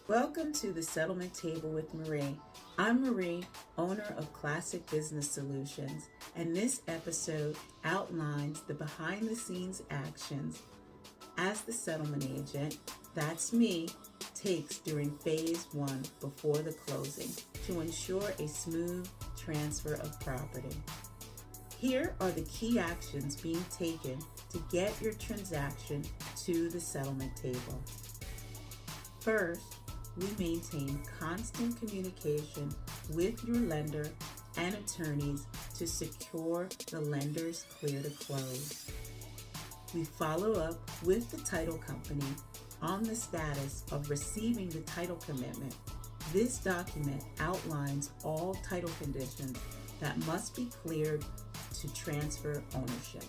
Welcome to the Settlement Table with Marie. I'm Marie, owner of Classic Business Solutions, and this episode outlines the behind-the-scenes actions as the settlement agent, that's me, takes during phase one before the closing to ensure a smooth transfer of property. Here are the key actions being taken to get your transaction to the settlement table. First, we maintain constant communication with your lender and attorneys to secure the lender's clear to close. We follow up with the title company on the status of receiving the title commitment. This document outlines all title conditions that must be cleared to transfer ownership.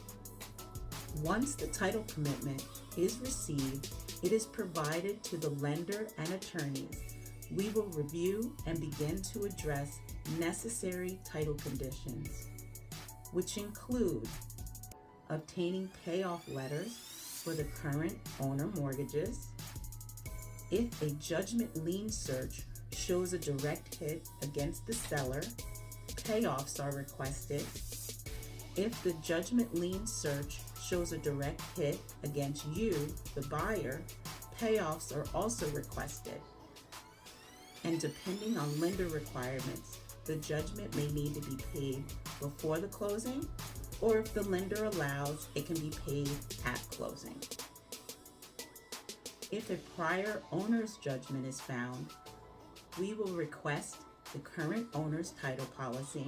Once the title commitment is received, it is provided to the lender and attorneys. We will review and begin to address necessary title conditions, which include obtaining payoff letters for the current owner mortgages. If a judgment lien search shows a direct hit against the seller, payoffs are requested. If the judgment lien search shows a direct hit against you, the buyer, payoffs are also requested. And depending on lender requirements, the judgment may need to be paid before the closing, or if the lender allows, it can be paid at closing. If a prior owner's judgment is found, we will request the current owner's title policy,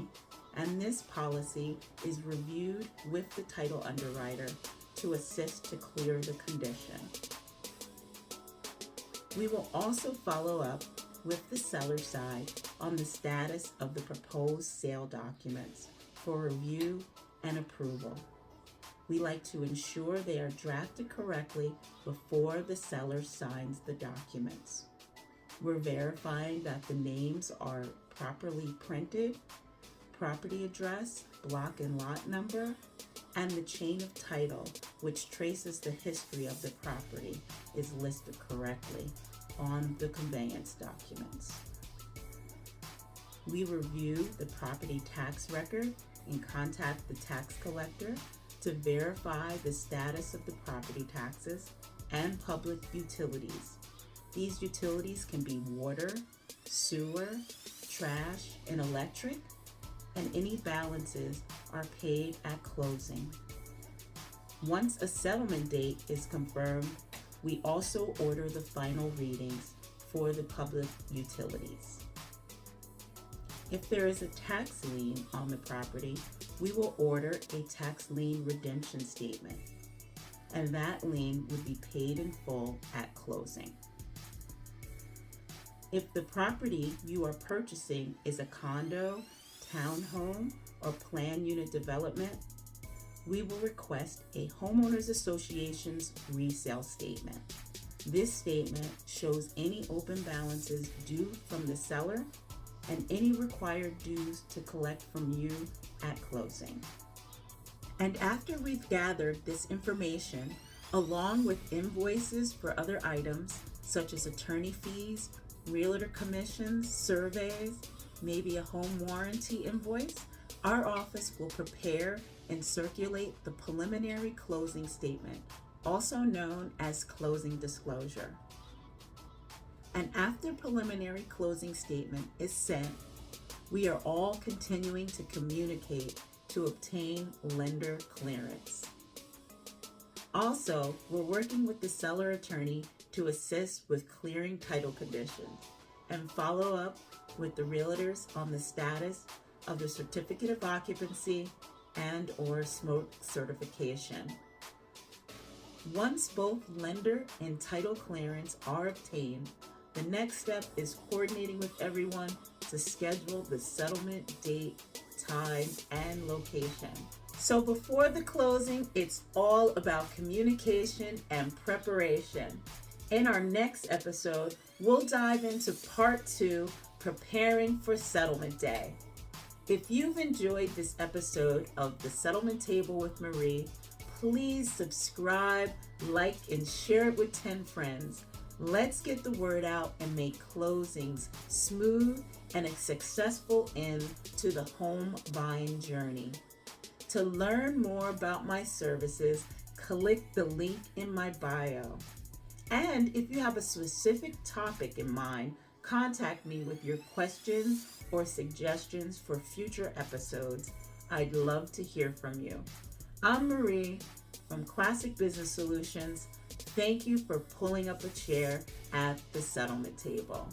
and this policy is reviewed with the title underwriter to assist to clear the condition. We will also follow up with the seller side on the status of the proposed sale documents for review and approval. We like to ensure they are drafted correctly before the seller signs the documents. We're verifying that the names are properly printed, property address, block and lot number, and the chain of title, which traces the history of the property, is listed correctly on the conveyance documents. We review the property tax record and contact the tax collector to verify the status of the property taxes and public utilities. These utilities can be water, sewer, trash, and electric, and any balances are paid at closing. Once a settlement date is confirmed, we also order the final readings for the public utilities. If there is a tax lien on the property, we will order a tax lien redemption statement, and that lien would be paid in full at closing. If the property you are purchasing is a condo, townhome, or planned unit development, we will request a homeowners association's resale statement. This statement shows any open balances due from the seller and any required dues to collect from you at closing. And after we've gathered this information, along with invoices for other items such as attorney fees, realtor commissions, surveys, maybe a home warranty invoice, our office will prepare and circulate the preliminary closing statement, also known as closing disclosure. And after preliminary closing statement is sent, we are all continuing to communicate to obtain lender clearance. Also, we're working with the seller attorney to assist with clearing title conditions and follow up with the realtors on the status of the certificate of occupancy and or smoke certification. Once both lender and title clearance are obtained, the next step is coordinating with everyone to schedule the settlement date, time, and location. So before the closing, it's all about communication and preparation. In our next episode, we'll dive into part 2, preparing for settlement day. If you've enjoyed this episode of The Settlement Table with Marie, please subscribe, like, and share it with 10 friends. Let's get the word out and make closings smooth and a successful end to the home buying journey. To learn more about my services, click the link in my bio. And if you have a specific topic in mind, contact me with your questions or suggestions for future episodes. I'd love to hear from you. I'm Marie from Classic Business Solutions. Thank you for pulling up a chair at the settlement table.